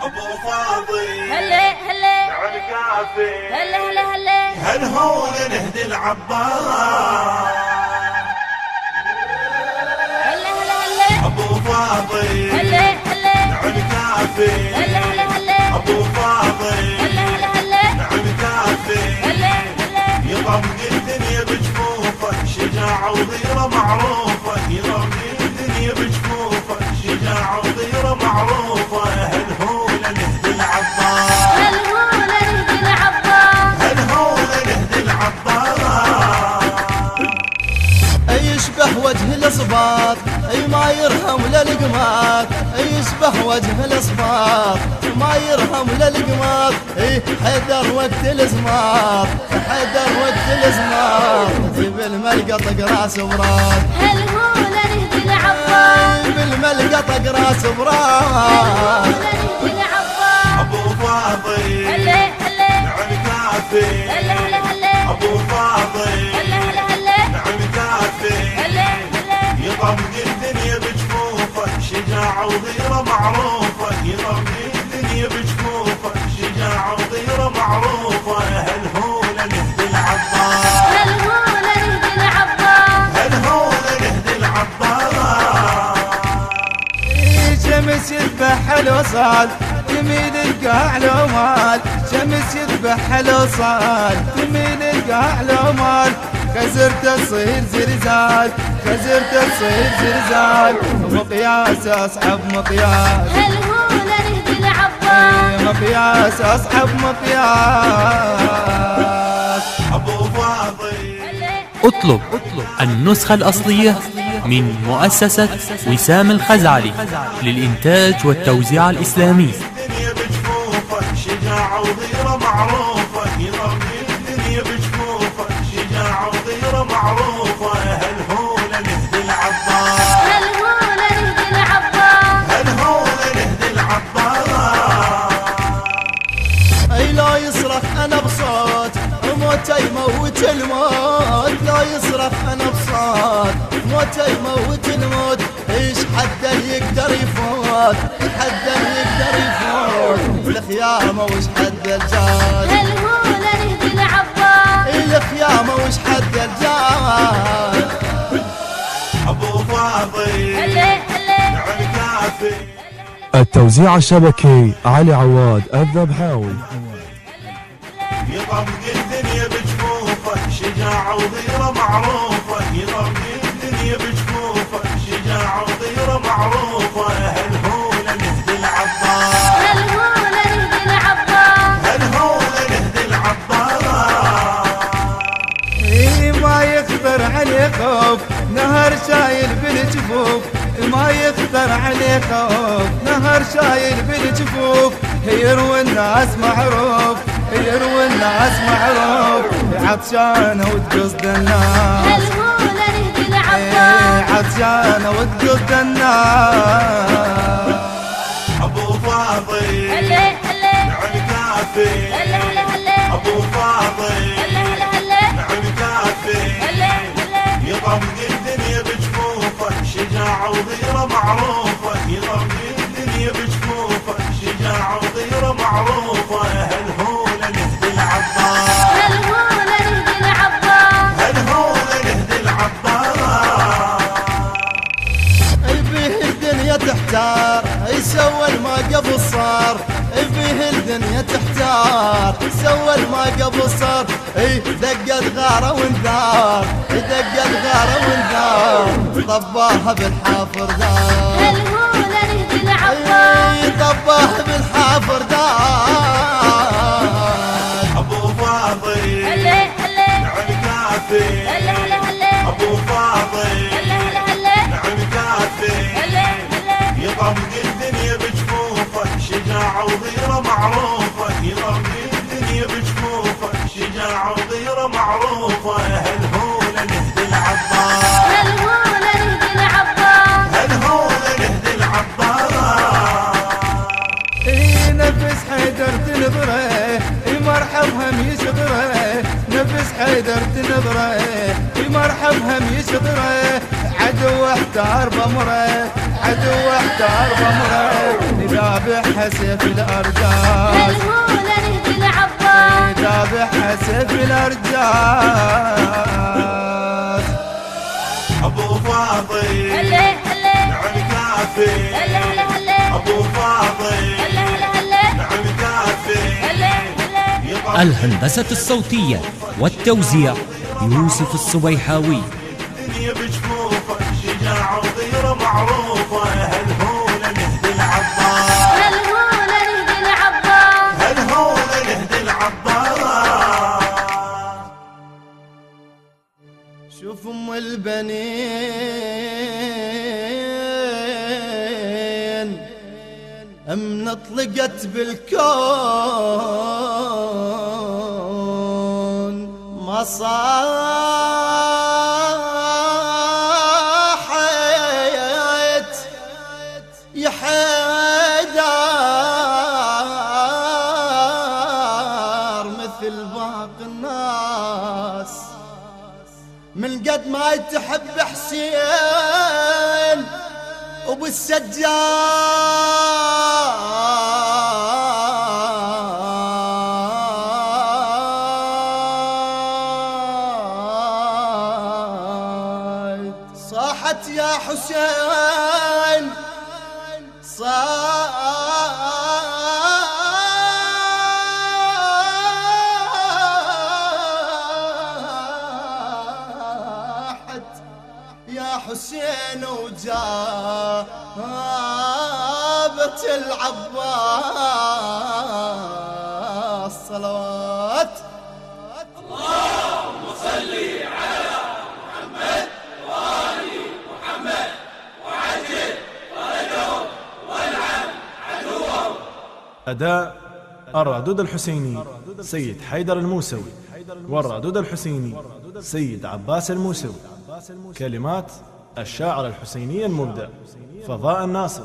ابو فاضل هلا هلا الكافي هلا هلا هلا هل هو نهدي العباس هلا هلا هلا ابو فاضل هلا هلا الكافي هلا هلا هلا ابو فاضل هلا هلا هلا الكافي هلا هلا يطبق الدنيا بجفوفه شجاعة وغيرة معروفة يطبق الدنيا بجفوفه شجاعة وغيرة معروفة هل هو نهدي العباس هل هو نهدي العباس هل هو نهدي العباس يشبه وجه الاسباط اي ما يرهم للقماط يشبه وجه الاسباط ما يرهم للقماط اي حيدر وقت الازمار حيدر وقت الازمار بالملقى طق راس براس هل هو نهدي العباس بالملقى طق راس براس نهدي العباس ابو فاضل هلا هلا الكافي هلا هلا هلا ابو فاضل هلا هلا هلا الكافي هلا هلا يطبق الدنيا بجفوفه شجاعة وغيرة معروفة يطبق الدنيا بجفوفه شجاعة وغيرة معروفة هل هو نهدي العباس هل هو نهدي العباس هل هو نهدي العباس شمس يذبح الوصال تميل القاع لو مال شمس يذبح الوصال تميل القاع لو مال خزرت تصير زلزال خزرت تصير زلزال مقياس اصعب مقياس هل هو نهدي العباس مقياس اصعب مقياس ابو فاضل اطلب النسخة الأصلية من مؤسسة وسام الخزعلي للإنتاج والتوزيع الإسلامي. الدنيا بجفوفه شجاعة وغيرة معروفة يطبق الدنيا بجفوفه شجاعة وغيرة معروفة هل هو نهدي العباس هل هو نهدي العباس هل هو نهدي العباس اي لا يصرخ انا بصوت موت يموت الموت لا يصرخ انا بصوت موت يموت الموت ايش حد يقدر يفوت حد يقدر يفوت الخيامه وش حد الجاد هل هو نهدي العباس الخيامه وش حد الجاد ابو فاضل هلا هلا الكافي التوزيع الشبكي علي عواد الذبحاوي. يطبق الدنيا بجفوفه شجاعة وغيرة معروفة يطبق الدنيا بجفوفه شجاعة وغيرة معروفة هل هو نهدي العباس هل هو نهدي العباس هل هو نهدي العباس ما يخطر عليه خوف نهر شايل بالجفوف ما يخطر عليه خوف نهر شايل بالجفوف يروي الناس معروف يروي الناس معروف عطشانه وتقصد الناس هل هو نهدي العباس عطشانه وتقصد الناس ابو فاضل هلا هلا الكافي هلا هلا هلا ابو فاضل هلا هلا هلا الكافي هلا هلا يطبق الدنيا بجفوفه شجاعة وغيرة معروفة يطبق الدنيا بجفوفه شجاعة وغيرة معروفة هل هو نهدي العباس هل هو نهدي العباس هل هو نهدي العباس فيه الدنيا تحتار يسوى ما قبل صار فيه الدنيا تحتار سوى ما قبل صار دقت غاره وانذار دقت غاره وانذار طباها بالحافر دار هل هو نهدي العباس طباها بالحافر دار ابو فاضل هلا هلا الكافي هلا هلا هلا ابو فاضل هلا هلا هلا الكافي هلا هلا يطبق الدنيا بجفوفه شجاعة وغيرة معروفة يطبق الدنيا بجفوفه شجاعة وغيرة معروفة هل هو نهدي العباس هل هو نهدي العباس هل هو نهدي العباس نفس حيدر تنظره مرحب هم يشطره نفس حيدر تنظره مرحب هم يشطره عدو احتار بمره عدو احتار بمره إذا ذابح سيف الأرجاس هالهولة نهدي العباس ذابح سيف الأرجاس ابو فاضل هلا هلا نعم كافي هلا هلا هلا ابو فاضل هلا هلا هلا نعم كافي هلا هلا الهندسة الصوتية والتوزيع يوسف الصبيحاوي. الدنيا بجفوفه شجاعة وغيرة معروفة هالهولة نهدي العباس هالهولة نهدي العباس هالهولة نهدي العباس شوف ام البنين ام اطلقت بالكون ما صاحت يا حيدر مثل باقي الناس من قد ما تحب حسين وبالسجاد صاحت يا حسين صاحت يا حسين وجابت العباس صلوات أداء الرادود الحسيني سيد حيدر الموسوي، والرادود الحسيني سيد عباس الموسوي. كلمات الشاعر الحسيني المبدع فضاء الناصر.